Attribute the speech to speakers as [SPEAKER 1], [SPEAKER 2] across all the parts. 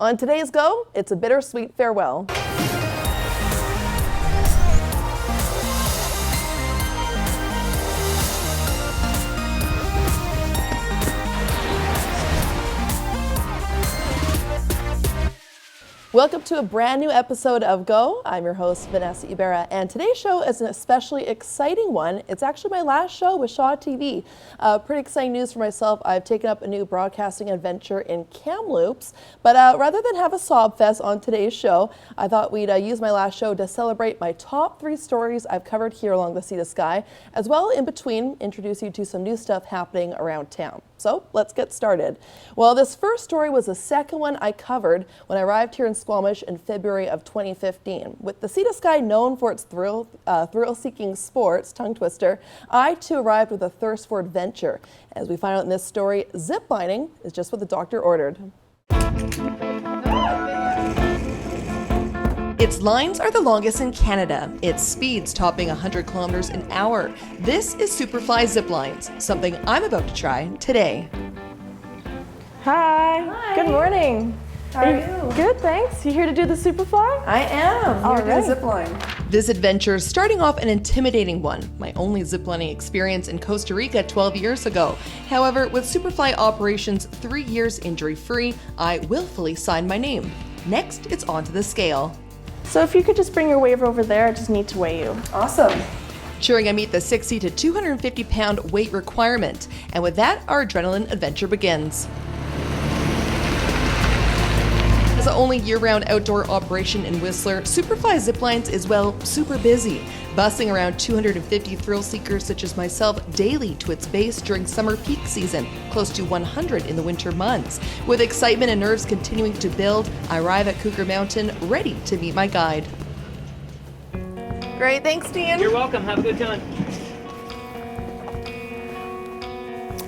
[SPEAKER 1] On today's Go, it's a bittersweet farewell. Welcome to a brand new episode of Go. I'm your host, Vanessa Ybarra, and today's show is an especially exciting one. It's actually my last show with Shaw TV. Pretty exciting news for myself. I've taken up a new broadcasting adventure in Kamloops, but rather than have a sob fest on today's show, I thought we'd use my last show to celebrate my top 3 stories I've covered here along the Sea to Sky, as well in between introduce you to some new stuff happening around town. So let's get started. Well, this first story was the second one I covered when I arrived here in Squamish in February of 2015. With the Sea to Sky known for its thrill-seeking sports, tongue twister, I too arrived with a thirst for adventure. As we find out in this story, ziplining is just what the doctor ordered. Its lines are the longest in Canada. Its speeds topping 100 kilometers an hour. This is Superfly Ziplines, something I'm about to try today.
[SPEAKER 2] Hi. Good morning.
[SPEAKER 1] How are you?
[SPEAKER 2] Good, thanks. You here to do the Superfly?
[SPEAKER 1] I am.
[SPEAKER 2] All
[SPEAKER 1] Here to
[SPEAKER 2] right.
[SPEAKER 1] do a zipline. This adventure is starting off an intimidating one. My only ziplining experience in Costa Rica 12 years ago. However, with Superfly operations 3 years injury-free, I willfully signed my name. Next, it's onto the scale.
[SPEAKER 2] So if you could just bring your waiver over there, I just need to weigh you.
[SPEAKER 1] Awesome. Ensuring I meet the 60 to 250 pound weight requirement. And with that, our adrenaline adventure begins. As the only year-round outdoor operation in Whistler, Superfly Ziplines is, well, super busy, busing around 250 thrill seekers such as myself daily to its base during summer peak season, close to 100 in the winter months. With excitement and nerves continuing to build, I arrive at Cougar Mountain ready to meet my guide. Great, thanks, Dean.
[SPEAKER 3] You're welcome. Have a good time.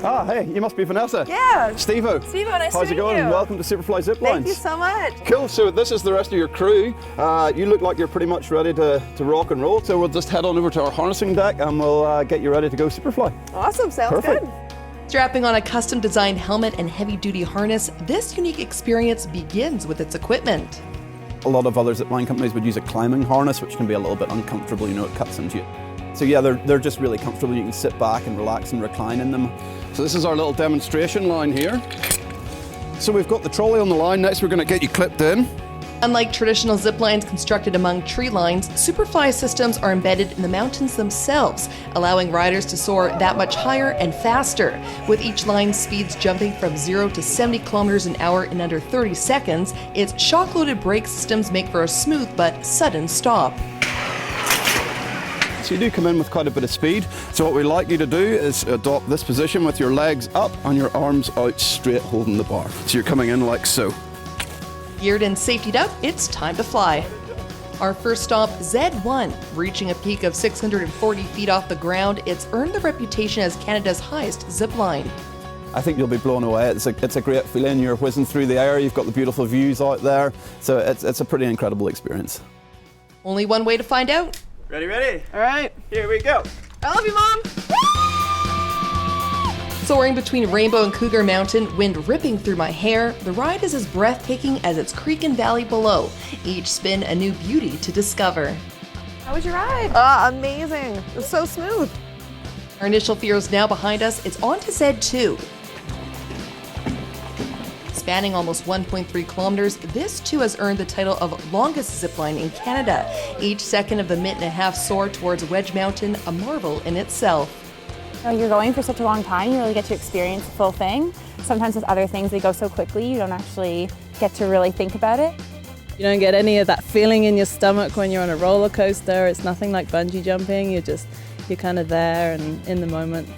[SPEAKER 4] Ah, hey, you must be Vanessa.
[SPEAKER 1] Yeah.
[SPEAKER 4] Steve-o.
[SPEAKER 1] Steve-o, nice
[SPEAKER 4] How's
[SPEAKER 1] to
[SPEAKER 4] it
[SPEAKER 1] meet
[SPEAKER 4] going?
[SPEAKER 1] you.
[SPEAKER 4] Welcome to Superfly Ziplines.
[SPEAKER 1] Thank you so much.
[SPEAKER 4] Cool, so this is the rest of your crew. You look like you're pretty much ready to rock and roll, so we'll just head on over to our harnessing deck and we'll get you ready to go Superfly.
[SPEAKER 1] Awesome, sounds
[SPEAKER 4] Perfect.
[SPEAKER 1] good. Strapping on a custom-designed helmet and heavy-duty harness, this unique experience begins with its equipment.
[SPEAKER 4] A lot of other zipline companies would use a climbing harness, which can be a little bit uncomfortable, you know, it cuts into you. So yeah, they're just really comfortable. You can sit back and relax and recline in them. So this is our little demonstration line here. So we've got the trolley on the line. Next we're going to get you clipped in.
[SPEAKER 1] Unlike traditional zip lines constructed among tree lines, Superfly systems are embedded in the mountains themselves, allowing riders to soar that much higher and faster. With each line's speeds jumping from 0 to 70 kilometers an hour in under 30 seconds, its shock-loaded brake systems make for a smooth but sudden stop.
[SPEAKER 4] So you do come in with quite a bit of speed. So what we like you to do is adopt this position with your legs up and your arms out straight holding the bar. So you're coming in like so.
[SPEAKER 1] Geared and safetied up, it's time to fly. Our first stop, Z1. Reaching a peak of 640 feet off the ground, it's earned the reputation as Canada's highest zip line.
[SPEAKER 4] I think you'll be blown away. It's a great feeling. You're whizzing through the air. You've got the beautiful views out there. So it's a pretty incredible experience.
[SPEAKER 1] Only one way to find out.
[SPEAKER 3] Ready, ready?
[SPEAKER 1] All right.
[SPEAKER 3] Here we go.
[SPEAKER 1] I love you, Mom. Soaring between Rainbow and Cougar Mountain, wind ripping through my hair, the ride is as breathtaking as its creek and valley below. Each spin a new beauty to discover.
[SPEAKER 2] How was your ride?
[SPEAKER 1] Amazing. It was so smooth. Our initial fears now behind us, it's on to Z2. Spanning almost 1.3 kilometers, this too has earned the title of longest zipline in Canada. Each second of the minute-and-a-half soar towards Wedge Mountain, a marvel in itself.
[SPEAKER 5] You're going for such a long time, you really get to experience the full thing. Sometimes with other things, they go so quickly, you don't actually get to really think about it.
[SPEAKER 6] You don't get any of that feeling in your stomach when you're on a roller coaster. It's nothing like bungee jumping. You're kind of there and in the moment.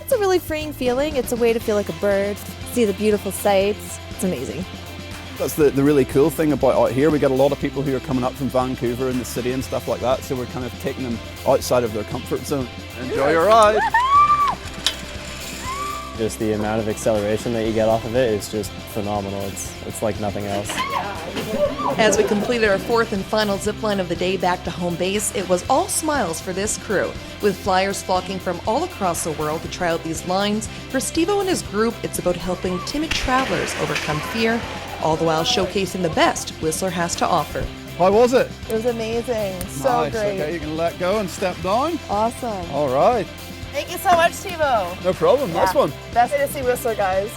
[SPEAKER 7] It's a really freeing feeling. It's a way to feel like a bird, see the beautiful sights. It's amazing.
[SPEAKER 4] That's the really cool thing about out here. We get a lot of people who are coming up from Vancouver and the city and stuff like that, so we're kind of taking them outside of their comfort zone. Enjoy your ride!
[SPEAKER 8] Just the amount of acceleration that you get off of it is just phenomenal. It's like nothing else.
[SPEAKER 1] As we completed our fourth and final zipline of the day back to home base, it was all smiles for this crew. With flyers flocking from all across the world to try out these lines, for Steve-o and his group, it's about helping timid travelers overcome fear
[SPEAKER 3] all the while showcasing the best Whistler has to offer.
[SPEAKER 4] How was it?
[SPEAKER 1] It was amazing. So
[SPEAKER 4] Nice.
[SPEAKER 1] great.
[SPEAKER 4] Okay, you can let go and step down.
[SPEAKER 1] Awesome.
[SPEAKER 4] All right.
[SPEAKER 1] Thank you so much, Thibaut.
[SPEAKER 4] No problem. Nice one.
[SPEAKER 1] Best way to see Whistler, guys.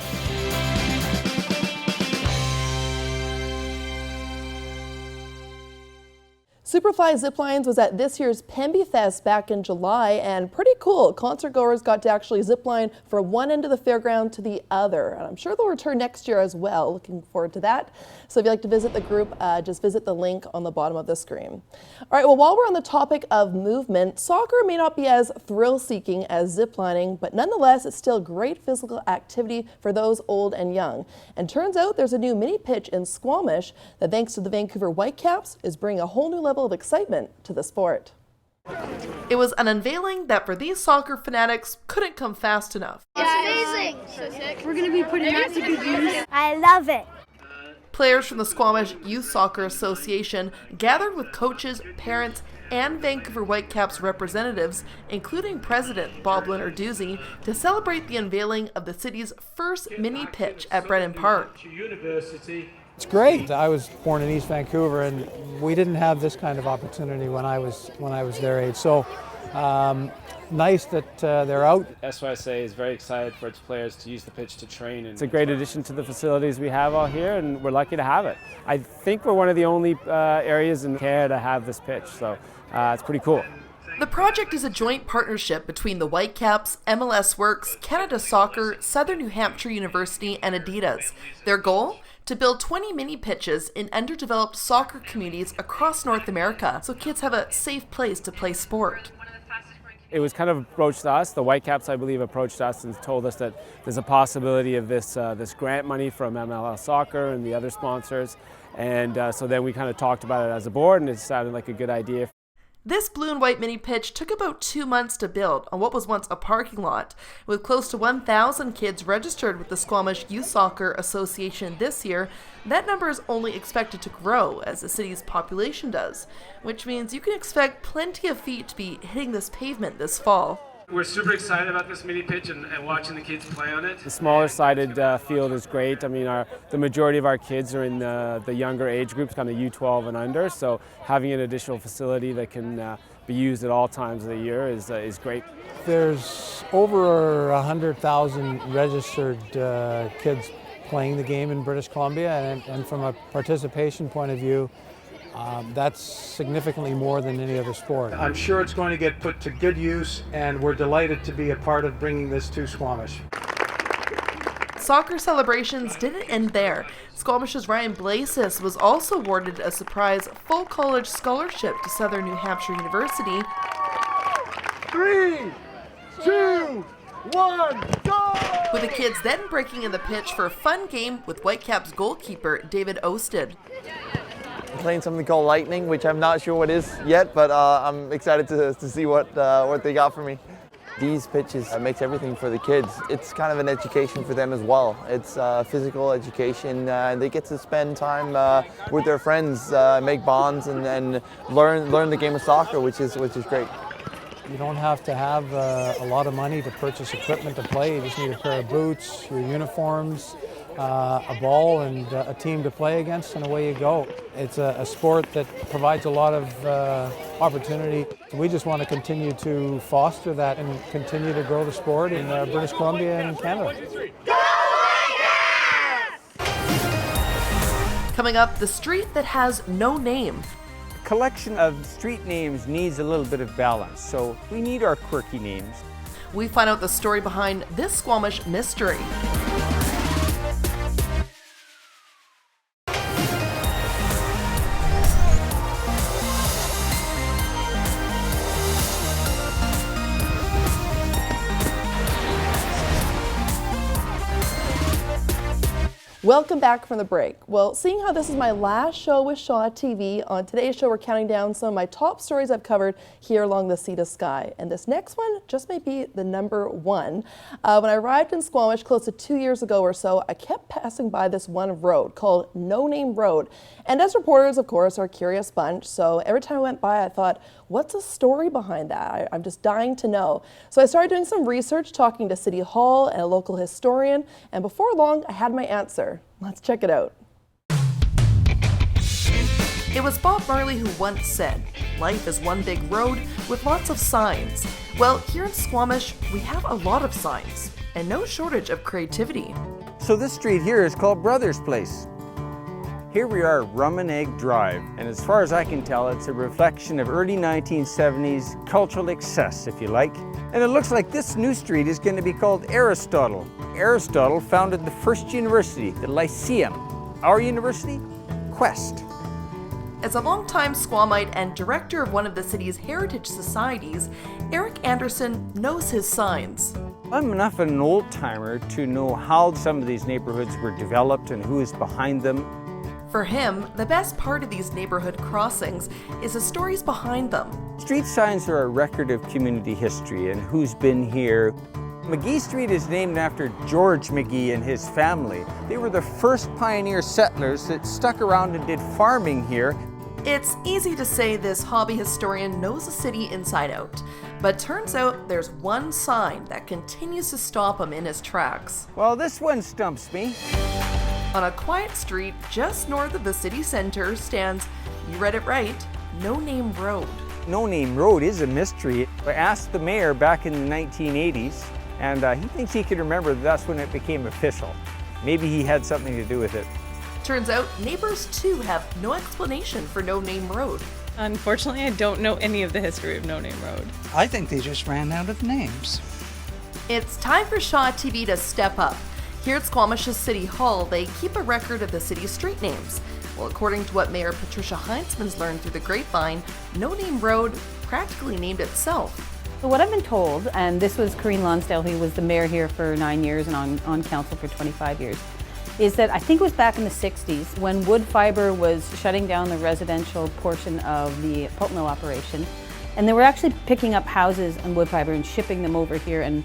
[SPEAKER 1] Superfly Ziplines was at this year's Pemby Fest back in July, and pretty cool. Concert goers got to actually zipline from one end of the fairground to the other. And I'm sure they'll return next year as well. Looking forward to that. So if you'd like to visit the group, just visit the link on the bottom of the screen. All right, well, while we're on the topic of movement, soccer may not be as thrill-seeking as ziplining, but nonetheless, it's still great physical activity for those old and young. And turns out there's a new mini pitch in Squamish that, thanks to the Vancouver Whitecaps, is bringing a whole new level of excitement to the sport. It was an unveiling that for these soccer fanatics couldn't come fast enough.
[SPEAKER 9] It's amazing. We're going to be putting that to good use.
[SPEAKER 10] I love it.
[SPEAKER 1] Players from the Squamish Youth Soccer Association gathered with coaches, parents, and Vancouver Whitecaps representatives, including President Bob Lenarduzzi, to celebrate the unveiling of the city's first mini pitch at Brennan Park.
[SPEAKER 11] It's great. I was born in East Vancouver, and we didn't have this kind of opportunity when I was their age. So nice that they're out.
[SPEAKER 8] SYSA is very excited for its players to use the pitch to train. It's a great addition to the facilities we have out here, and we're lucky to have it. I think we're one of the only areas in Canada to have this pitch, so it's pretty cool.
[SPEAKER 1] The project is a joint partnership between the Whitecaps, MLS Works, Canada Soccer, Southern New Hampshire University, and Adidas. Their goal? To build 20 mini pitches in underdeveloped soccer communities across North America so kids have a safe place to play sport.
[SPEAKER 8] It was kind of approached to us. The Whitecaps, I believe, approached us and told us that there's a possibility of this grant money from MLS Soccer and the other sponsors. And so then we kind of talked about it as a board, and it sounded like a good idea.
[SPEAKER 1] This blue and white mini pitch took about 2 months to build on what was once a parking lot. With close to 1,000 kids registered with the Squamish Youth Soccer Association this year, that number is only expected to grow as the city's population does, which means you can expect plenty of feet to be hitting this pavement this fall.
[SPEAKER 12] We're super excited about this mini pitch and watching the kids play on it.
[SPEAKER 8] The smaller sided field is great. I mean, the majority of our kids are in the younger age groups, kind of U12 and under, so having an additional facility that can be used at all times of the year is great.
[SPEAKER 11] There's over 100,000 registered kids playing the game in British Columbia, and from a participation point of view, that's significantly more than any other sport. I'm sure it's going to get put to good use, and we're delighted to be a part of bringing this to Squamish.
[SPEAKER 1] Soccer celebrations didn't end there. Squamish's Ryan Blasis was also awarded a surprise full college scholarship to Southern New Hampshire University.
[SPEAKER 13] 3, 2, 1, go!
[SPEAKER 1] With the kids then breaking in the pitch for a fun game with Whitecaps goalkeeper David Osted.
[SPEAKER 14] Playing something called Lightning, which I'm not sure what is yet, but I'm excited to see what they got for me. These pitches makes everything for the kids. It's kind of an education for them as well. It's physical education, and they get to spend time with their friends, make bonds, and learn the game of soccer, which is great.
[SPEAKER 11] You don't have to have a lot of money to purchase equipment to play. You just need a pair of boots, your uniforms, a ball, and a team to play against, and away you go. It's a sport that provides a lot of opportunity. We just want to continue to foster that and continue to grow the sport in British Columbia and Canada.
[SPEAKER 1] Coming up, the street that has no name.
[SPEAKER 15] A collection of street names needs a little bit of balance, so we need our quirky names.
[SPEAKER 1] We find out the story behind this Squamish mystery. Welcome back from the break. Well, seeing how this is my last show with Shaw TV, on today's show we're counting down some of my top stories I've covered here along the Sea to Sky. And this next one just may be the number one. When I arrived in Squamish close to 2 years ago or so, I kept passing by this one road called No Name Road. And as reporters, of course, are a curious bunch, so every time I went by I thought, what's the story behind that? I'm just dying to know. So I started doing some research, talking to City Hall and a local historian, and before long I had my answer. Let's check it out.
[SPEAKER 3] It was Bob Marley who once said, "Life is one big road with lots of signs." Well, here in Squamish, we have a lot of signs and no shortage of creativity.
[SPEAKER 15] So this street here is called Brothers Place. Here we are at Rum and Egg Drive, and as far as I can tell, it's a reflection of early 1970s cultural excess, if you like. And it looks like this new street is going to be called Aristotle. Aristotle founded the first university, the Lyceum. Our university? Quest.
[SPEAKER 3] As a longtime Squamite and director of one of the city's heritage societies, Eric Anderson knows his signs.
[SPEAKER 15] I'm enough of an old-timer to know how some of these neighborhoods were developed and who is behind them.
[SPEAKER 3] For him, the best part of these neighborhood crossings is the stories behind them.
[SPEAKER 15] Street signs are a record of community history and who's been here. McGee Street is named after George McGee and his family. They were the first pioneer settlers that stuck around and did farming here.
[SPEAKER 3] It's easy to say this hobby historian knows the city inside out, but turns out there's one sign that continues to stop him in his tracks.
[SPEAKER 15] Well, this one stumps me.
[SPEAKER 3] On a quiet street just north of the city center stands, you read it right, No Name Road.
[SPEAKER 15] No Name Road is a mystery. I asked the mayor back in the 1980s, and he thinks he can remember that's when it became official. Maybe he had something to do with it.
[SPEAKER 3] Turns out neighbors too have no explanation for No Name Road.
[SPEAKER 10] Unfortunately, I don't know any of the history of No Name Road.
[SPEAKER 16] I think they just ran out of names.
[SPEAKER 3] It's time for Shaw TV to step up. Here at Squamish's City Hall, they keep a record of the city's street names. Well, according to what Mayor Patricia Heinzman's learned through the grapevine, No Name Road practically named itself.
[SPEAKER 5] So what I've been told, and this was Corinne Lonsdale, who was the mayor here for 9 years and on council for 25 years, is that I think it was back in the 60s when wood fiber was shutting down the residential portion of the pulp mill operation. And they were actually picking up houses and wood fiber and shipping them over here and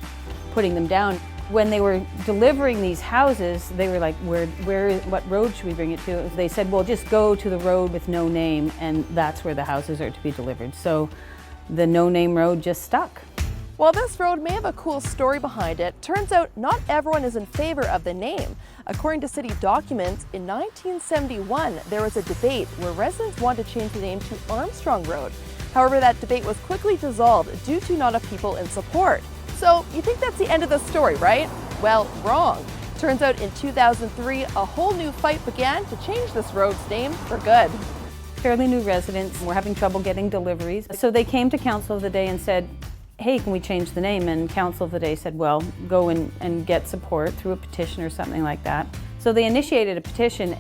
[SPEAKER 5] putting them down. When they were delivering these houses, they were like, what road should we bring it to? They said, well, just go to the road with no name, and that's where the houses are to be delivered. So the No Name Road just stuck.
[SPEAKER 1] While this road may have a cool story behind it, turns out not everyone is in favor of the name. According to city documents, in 1971, there was a debate where residents wanted to change the name to Armstrong Road. However, that debate was quickly dissolved due to not enough people in support. So you think that's the end of the story, right? Well, wrong. Turns out in 2003, a whole new fight began to change this road's name for good.
[SPEAKER 5] Fairly new residents were having trouble getting deliveries. So they came to Council of the Day and said, hey, can we change the name? And Council of the Day said, well, go and get support through a petition or something like that. So they initiated a petition.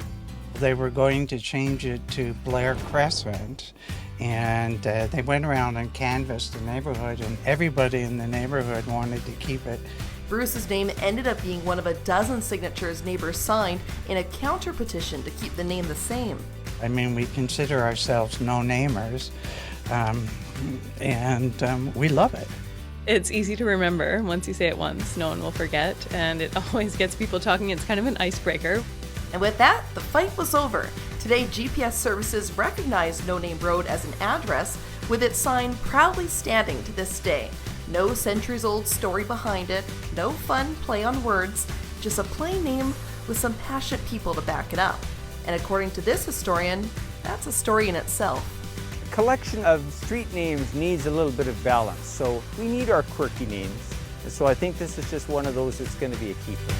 [SPEAKER 16] They were going to change it to Blair Crescent, and they went around and canvassed the neighborhood, and everybody in the neighborhood wanted to keep it.
[SPEAKER 3] Bruce's name ended up being one of a dozen signatures neighbors signed in a counter petition to keep the name the same.
[SPEAKER 16] I mean, we consider ourselves no-namers, and we love it.
[SPEAKER 10] It's easy to remember. Once you say it once, no one will forget, and it always gets people talking. It's kind of an icebreaker.
[SPEAKER 3] And with that, the fight was over. Today, GPS services recognize No Name Road as an address, with its sign proudly standing to this day. No centuries-old story behind it, no fun play on words, just a plain name with some passionate people to back it up. And according to this historian, that's a story in itself.
[SPEAKER 15] A collection of street names needs a little bit of balance, so we need our quirky names. And so I think this is just one of those that's going to be a keeper.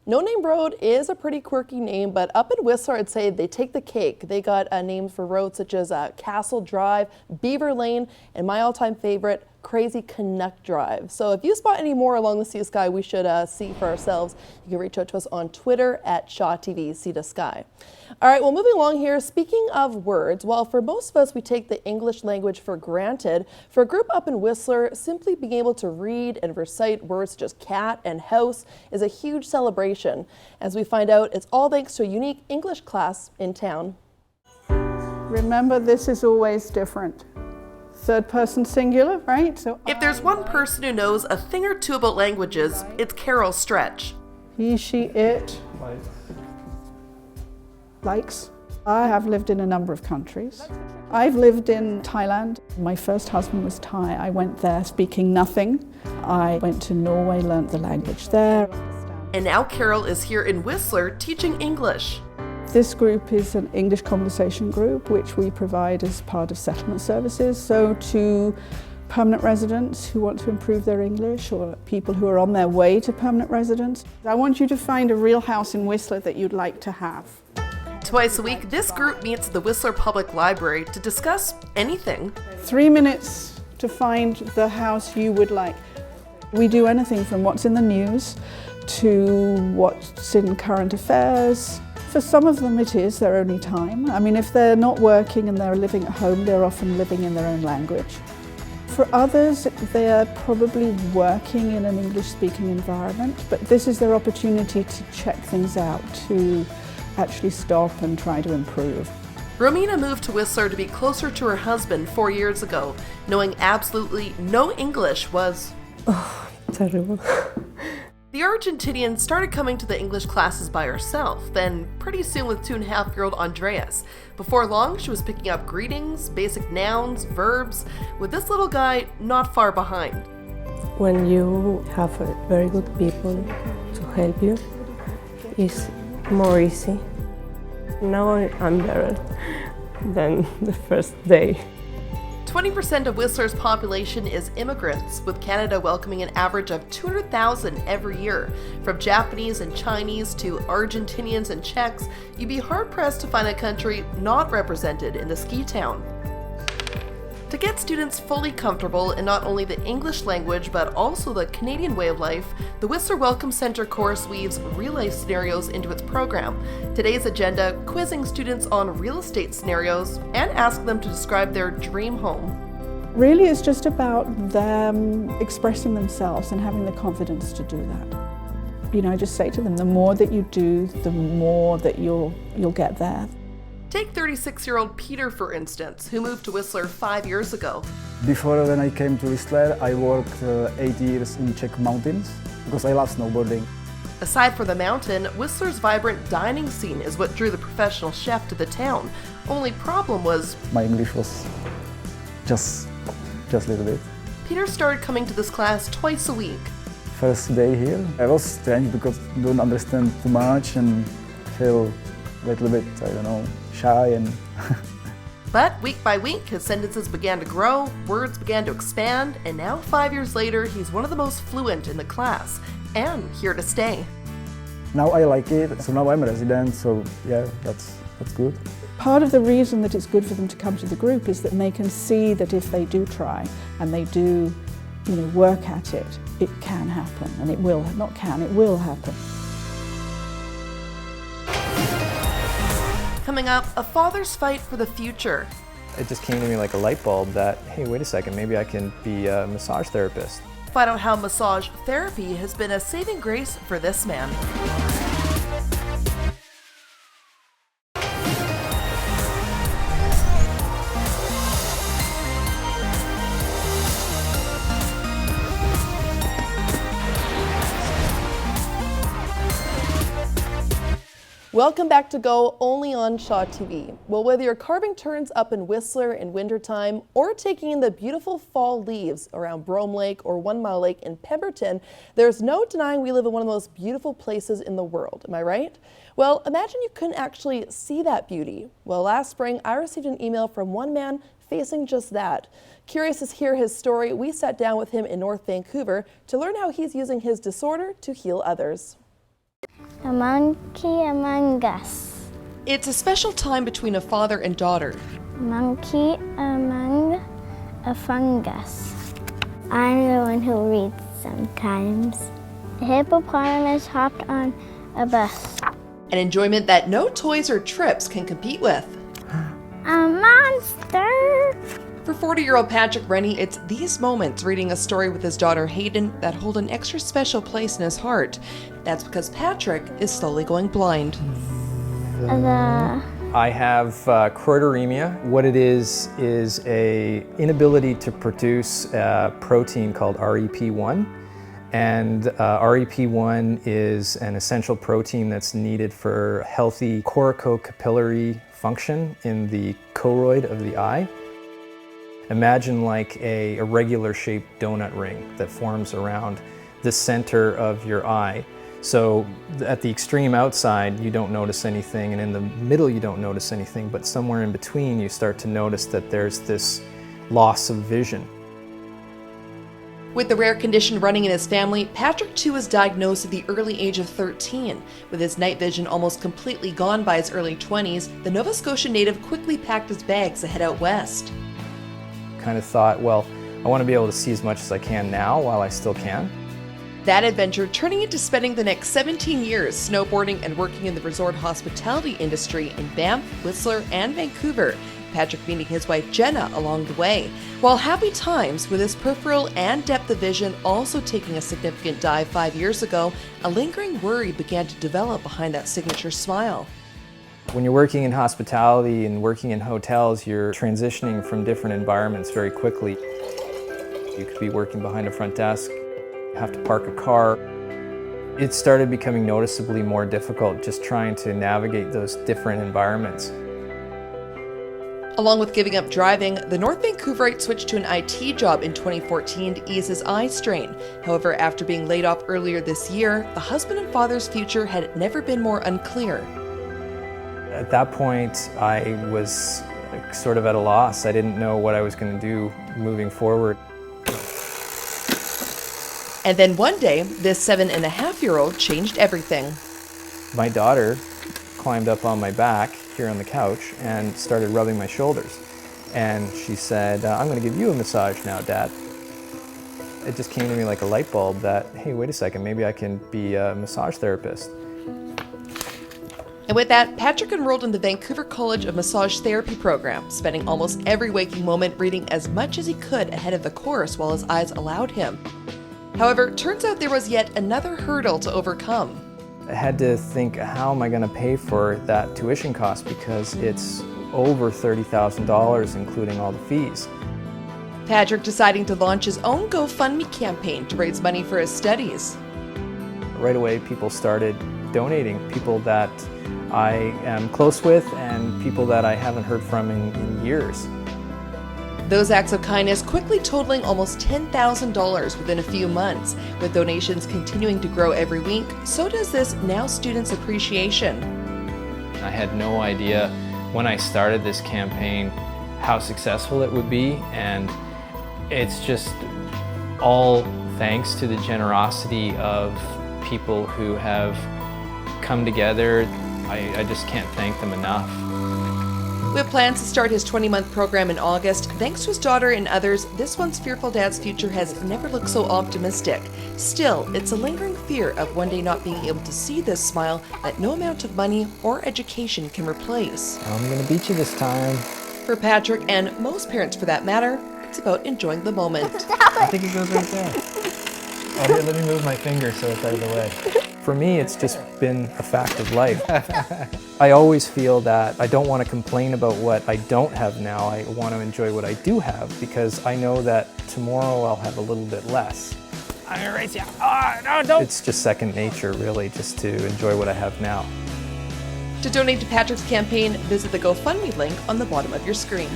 [SPEAKER 1] No Name Road is a pretty quirky name, but up in Whistler, I'd say they take the cake. They got names for roads such as Castle Drive, Beaver Lane, and my all-time favorite, Crazy Canuck Drive. So if you spot any more along the Sea to Sky we should see for ourselves, you can reach out to us on Twitter at Shaw TV, Sea to Sky. All right, well, moving along here, speaking of words, well, for most of us, we take the English language for granted. For a group up in Whistler, simply being able to read and recite words such as cat and house is a huge celebration. As we find out, it's all thanks to a unique English class in town.
[SPEAKER 17] Remember, this is always different. Third person singular, right? So
[SPEAKER 3] if there's one person who knows a thing or two about languages, it's Carol Stretch.
[SPEAKER 17] He, she, it. Likes. I have lived in a number of countries. I've lived in Thailand. My first husband was Thai. I went there speaking nothing. I went to Norway, learnt the language there.
[SPEAKER 3] And now Carol is here in Whistler teaching English.
[SPEAKER 17] This group is an English conversation group which we provide as part of settlement services. So to permanent residents who want to improve their English or people who are on their way to permanent residence. I want you to find a real house in Whistler that you'd like to have.
[SPEAKER 3] Twice a week, this group meets at the Whistler Public Library to discuss anything.
[SPEAKER 17] 3 minutes to find the house you would like. We do anything from what's in the news to what's in current affairs. For some of them it is their only time. I mean, if they're not working and they're living at home, they're often living in their own language. For others, they're probably working in an English-speaking environment, but this is their opportunity to check things out, to actually stop and try to improve.
[SPEAKER 3] Romina moved to Whistler to be closer to her husband 4 years ago, knowing absolutely no English was
[SPEAKER 18] terrible.
[SPEAKER 3] The Argentinian started coming to the English classes by herself, then pretty soon with 2.5-year-old Andreas. Before long, she was picking up greetings, basic nouns, verbs, with this little guy not far behind.
[SPEAKER 18] When you have very good people to help you, it's more easy. Now I'm better than the first day.
[SPEAKER 3] 20% of Whistler's population is immigrants, with Canada welcoming an average of 200,000 every year. From Japanese and Chinese to Argentinians and Czechs, you'd be hard-pressed to find a country not represented in the ski town. To get students fully comfortable in not only the English language but also the Canadian way of life, the Whistler Welcome Center course weaves real-life scenarios into its program. Today's agenda, quizzing students on real estate scenarios and asking them to describe their dream home.
[SPEAKER 17] Really, it's just about them expressing themselves and having the confidence to do that. You know, I just say to them, the more that you do, the more that you'll get there.
[SPEAKER 3] Take 36-year-old Peter, for instance, who moved to Whistler 5 years ago.
[SPEAKER 19] Before when I came to Whistler, I worked 8 years in Czech mountains because I love snowboarding.
[SPEAKER 3] Aside from the mountain, Whistler's vibrant dining scene is what drew the professional chef to the town. Only problem was
[SPEAKER 19] my English was just a little bit.
[SPEAKER 3] Peter started coming to this class twice a week.
[SPEAKER 19] First day here, I was strange because I don't understand too much and feel a little bit, I don't know, shy and
[SPEAKER 3] But week by week, his sentences began to grow, words began to expand, and now 5 years later, he's one of the most fluent in the class, and here to stay.
[SPEAKER 19] Now I like it, so now I'm a resident, so yeah, that's good.
[SPEAKER 17] Part of the reason that it's good for them to come to the group is that they can see that if they do try and they do, work at it, it can happen, and it will, not can, it will happen.
[SPEAKER 3] Coming up, a father's fight for the future.
[SPEAKER 20] It just came to me like a light bulb that, hey, wait a second, maybe I can be a massage therapist.
[SPEAKER 3] Find out how massage therapy has been a saving grace for this man.
[SPEAKER 1] Welcome back to Go, only on Shaw TV. Well, whether you're carving turns up in Whistler in wintertime or taking in the beautiful fall leaves around Brome Lake or 1 Mile Lake in Pemberton, there's no denying we live in one of the most beautiful places in the world. Am I right? Well, imagine you couldn't actually see that beauty. Well, last spring, I received an email from one man facing just that. Curious to hear his story, we sat down with him in North Vancouver to learn how he's using his disorder to heal others.
[SPEAKER 21] A monkey among us.
[SPEAKER 3] It's a special time between a father and daughter.
[SPEAKER 21] Monkey among a fungus. I'm the one who reads sometimes. The hippopotamus hopped on a bus.
[SPEAKER 3] An enjoyment that no toys or trips can compete with.
[SPEAKER 21] A monster!
[SPEAKER 3] For 40-year-old Patrick Rennie, it's these moments reading a story with his daughter Hayden that hold an extra special place in his heart. That's because Patrick is slowly going blind.
[SPEAKER 20] I have choroideremia. What it is a inability to produce a protein called REP1. And REP1 is an essential protein that's needed for healthy corticocapillary function in the choroid of the eye. Imagine like a irregular shaped donut ring that forms around the center of your eye. So at the extreme outside, you don't notice anything, and in the middle, you don't notice anything, but somewhere in between, you start to notice that there's this loss of vision.
[SPEAKER 3] With the rare condition running in his family, Patrick too was diagnosed at the early age of 13. With his night vision almost completely gone by his early 20s, the Nova Scotia native quickly packed his bags to head out west.
[SPEAKER 20] Kind of thought, well, I want to be able to see as much as I can now while I still can.
[SPEAKER 3] That adventure turning into spending the next 17 years snowboarding and working in the resort hospitality industry in Banff, Whistler, and Vancouver, Patrick meeting his wife Jenna along the way. While happy times with his peripheral and depth of vision also taking a significant dive 5 years ago, a lingering worry began to develop behind that signature smile.
[SPEAKER 20] When you're working in hospitality and working in hotels, you're transitioning from different environments very quickly. You could be working behind a front desk, have to park a car. It started becoming noticeably more difficult just trying to navigate those different environments.
[SPEAKER 3] Along with giving up driving, the North Vancouverite switched to an IT job in 2014 to ease his eye strain. However, after being laid off earlier this year, the husband and father's future had never been more unclear.
[SPEAKER 20] At that point, I was sort of at a loss. I didn't know what I was going to do moving forward.
[SPEAKER 3] And then one day, this 7.5-year-old changed everything.
[SPEAKER 20] My daughter climbed up on my back here on the couch and started rubbing my shoulders. And she said, I'm going to give you a massage now, Dad. It just came to me like a light bulb that, hey, wait a second, maybe I can be a massage therapist.
[SPEAKER 3] And with that, Patrick enrolled in the Vancouver College of Massage Therapy program, spending almost every waking moment reading as much as he could ahead of the course while his eyes allowed him. However, turns out there was yet another hurdle to overcome.
[SPEAKER 20] I had to think, how am I going to pay for that tuition cost, because it's over $30,000 including all the fees.
[SPEAKER 3] Patrick deciding to launch his own GoFundMe campaign to raise money for his studies.
[SPEAKER 20] Right away, people started donating, people that I am close with and people that I haven't heard from in years.
[SPEAKER 3] Those acts of kindness quickly totaling almost $10,000 within a few months. With donations continuing to grow every week, so does this now students' appreciation.
[SPEAKER 20] I had no idea when I started this campaign how successful it would be, and it's just all thanks to the generosity of people who have come together. I just can't thank them enough.
[SPEAKER 3] With plans to start his 20-month program in August, thanks to his daughter and others, this once fearful dad's future has never looked so optimistic. Still, it's a lingering fear of one day not being able to see this smile that no amount of money or education can replace.
[SPEAKER 20] I'm gonna beat you this time.
[SPEAKER 3] For Patrick, and most parents for that matter, it's about enjoying the moment.
[SPEAKER 20] I think it goes right there. Oh, here, let me move my finger so it's out of the way. For me, it's just been a fact of life. I always feel that I don't want to complain about what I don't have now. I want to enjoy what I do have, because I know that tomorrow I'll have a little bit less. I'm gonna race you. Oh, no, don't. It's just second nature, really, just to enjoy what I have now.
[SPEAKER 3] To donate to Patrick's campaign, visit the GoFundMe link on the bottom of your screen.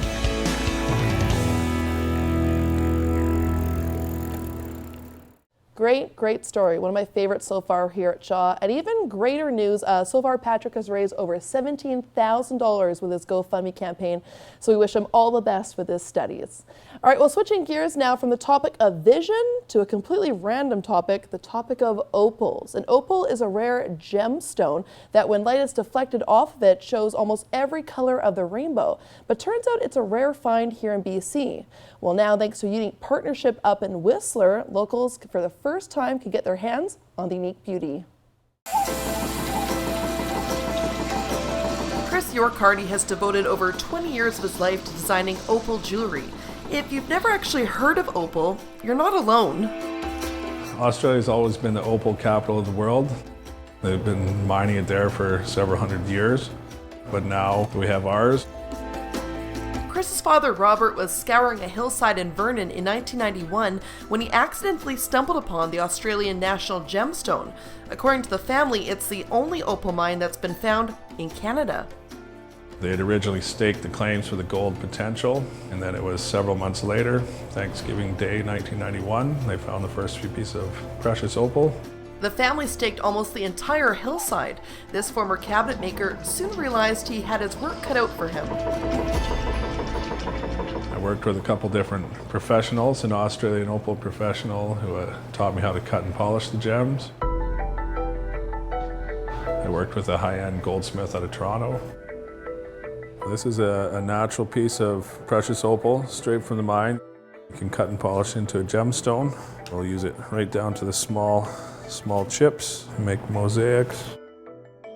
[SPEAKER 1] Great story. One of my favorites so far here at Shaw. And even greater news, so far Patrick has raised over $17,000 with his GoFundMe campaign. So we wish him all the best with his studies. All right, well, switching gears now from the topic of vision to a completely random topic, the topic of opals. An opal is a rare gemstone that when light is deflected off of it shows almost every color of the rainbow. But turns out it's a rare find here in BC. Well, now thanks to a unique partnership up in Whistler, locals for the first time can get their hands on the unique beauty.
[SPEAKER 3] Chris York-Hardy has devoted over 20 years of his life to designing opal jewelry. If you've never actually heard of opal, you're not alone.
[SPEAKER 2] Australia's always been the opal capital of the world. They've been mining it there for several hundred years, but now we have ours.
[SPEAKER 3] Chris's father, Robert, was scouring a hillside in Vernon in 1991 when he accidentally stumbled upon the Australian national gemstone. According to the family, it's the only opal mine that's been found in Canada.
[SPEAKER 2] They had originally staked the claims for the gold potential, and then it was several months later, Thanksgiving Day 1991, they found the first few pieces of precious opal.
[SPEAKER 3] The family staked almost the entire hillside. This former cabinet maker soon realized he had his work cut out for him.
[SPEAKER 2] I worked with a couple different professionals, an Australian opal professional who taught me how to cut and polish the gems. I worked with a high-end goldsmith out of Toronto. This is a natural piece of precious opal, straight from the mine. You can cut and polish into a gemstone. We'll use it right down to the small chips, make mosaics.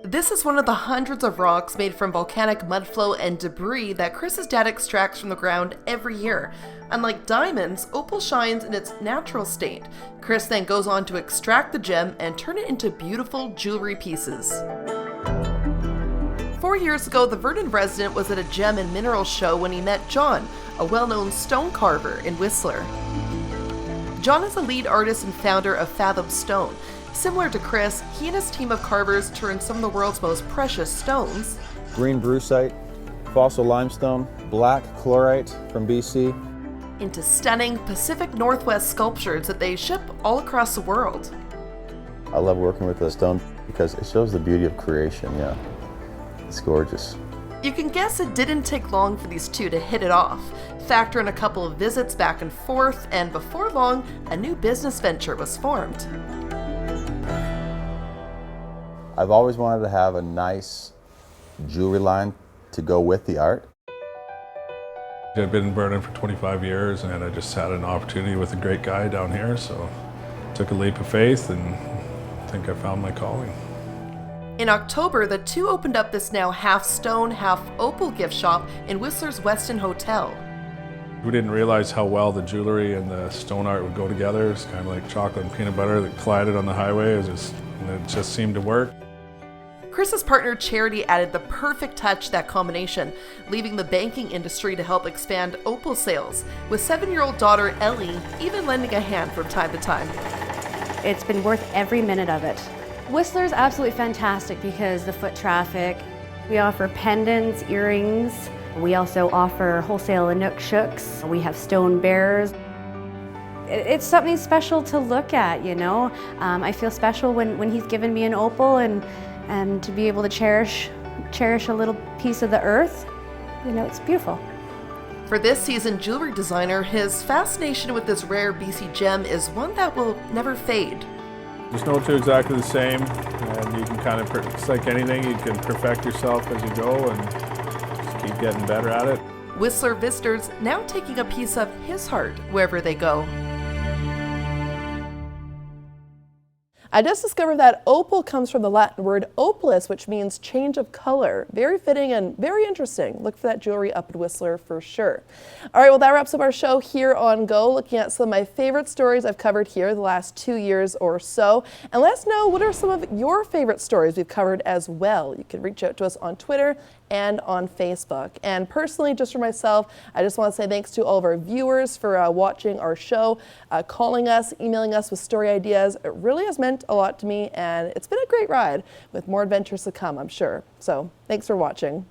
[SPEAKER 3] This is one of the hundreds of rocks made from volcanic mudflow and debris that Chris's dad extracts from the ground every year. Unlike diamonds, opal shines in its natural state. Chris then goes on to extract the gem and turn it into beautiful jewelry pieces. 4 years ago, the Vernon resident was at a gem and mineral show when he met John, a well-known stone carver in Whistler. John is a lead artist and founder of Fathom Stone. Similar to Chris, he and his team of carvers turned some of the world's most precious stones,
[SPEAKER 6] green brucite, fossil limestone, black chlorite from BC,
[SPEAKER 3] into stunning Pacific Northwest sculptures that they ship all across the world.
[SPEAKER 6] I love working with the stone because it shows the beauty of creation, yeah. It's gorgeous.
[SPEAKER 3] You can guess it didn't take long for these two to hit it off. Factor in a couple of visits back and forth, and before long, a new business venture was formed.
[SPEAKER 6] I've always wanted to have a nice jewelry line to go with the art.
[SPEAKER 2] I've been in Vernon for 25 years, and I just had an opportunity with a great guy down here, so took a leap of faith, and I think I found my calling.
[SPEAKER 3] In October, the two opened up this now half stone, half opal gift shop in Whistler's Westin Hotel.
[SPEAKER 2] We didn't realize how well the jewelry and the stone art would go together. It's kind of like chocolate and peanut butter that collided on the highway. It just seemed to work.
[SPEAKER 3] Chris's partner Charity added the perfect touch to that combination, leaving the banking industry to help expand opal sales, with 7-year-old daughter Ellie even lending a hand from time to time.
[SPEAKER 22] It's been worth every minute of it. Whistler's absolutely fantastic because the foot traffic. We offer pendants, earrings. We also offer wholesale Inuk shooks. We have stone bears. It's something special to look at, you know. I feel special when he's given me an opal and to be able to cherish a little piece of the earth. You know, it's beautiful.
[SPEAKER 3] For this seasoned jewelry designer, his fascination with this rare BC gem is one that will never fade.
[SPEAKER 2] There's no two exactly the same, and you can kind of, it's like anything, you can perfect yourself as you go and just keep getting better at it.
[SPEAKER 3] Whistler visitors now taking a piece of his heart wherever they go.
[SPEAKER 1] I just discovered that opal comes from the Latin word opalus, which means change of color. Very fitting and very interesting. Look for that jewelry up in Whistler for sure. All right, well, that wraps up our show here on Go, looking at some of my favorite stories I've covered here the last 2 years or so. And let us know, what are some of your favorite stories we've covered as well? You can reach out to us on Twitter and on Facebook. And personally, just for myself, I just want to say thanks to all of our viewers for watching our show, calling us, emailing us with story ideas. It really has meant a lot to me, and it's been a great ride with more adventures to come, I'm sure. So thanks for watching.